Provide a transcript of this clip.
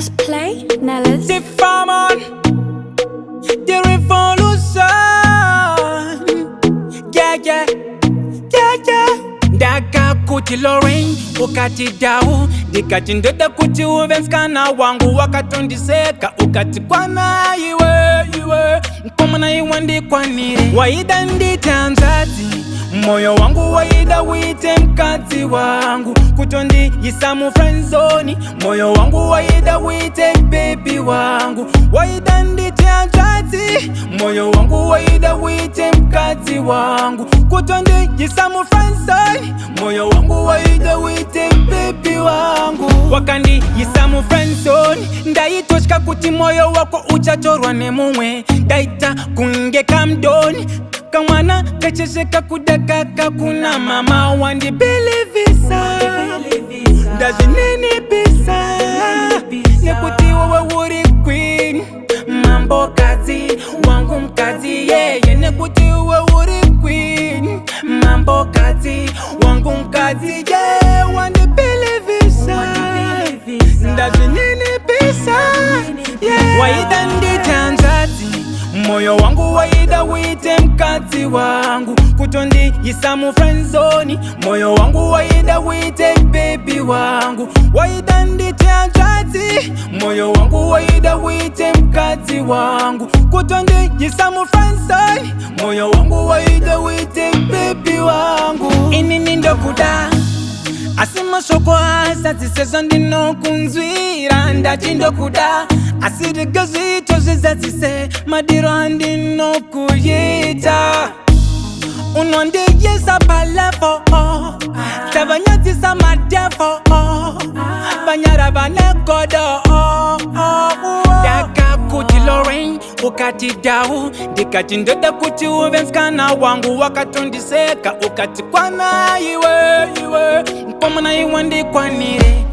Press play, Nellis. The farmer, the revolution. Yeah, yeah, yeah, yeah. Daka kuti Lorraine, ukati dau dikati ndoda kuti uvenskana wangu wakatondiseka ukati kwana iwe mkomana iwe ndikwanire waida nditanzati moyo wangu waida wite mkazi wangu kutondi yisamu friendzone moyo wangu waida wite baby wangu waida nditanzati moyo wangu waida wite mkazi wangu kutondi yisamu friendzone moyo wangu waida wite baby wangu wakandi yisamu friendzone ndaitoshka kuti moyo wako uchachorwa nemumwe ndaita kunge kamdoni kamwana kachezeka kudakaka kuna mama wandi belevisa ndazvinene pesa nekuti wewe uri queen mambo kazi wangu mkazi yeye nekuti wewe uri queen mambo kazi wangu mkazi yeye wandi belevisa ndazvinene pesa waida nditanzati moyo wangu waida wite mkazi wangu kutondi yisamu friendzone moyo wangu waida wite baby wangu waida nditanzati moyo wangu waida wite mkazi wangu kutondi yisamu friendzone moyo wangu waida wite baby wangu inini ndokuda asimashoko asazisezvo ndinokunzwira ndati ndokuda asirigazvito zvizadzise madiro andinokuyita unondiyisa palevo savanyadzisa madevo vanyara vanegodo daka kuti Lorraine ukati dau ndikati ndoda kuti uvenskana wangu wakatondiseka ukati kwana iwe mkomana iwe ndikwanire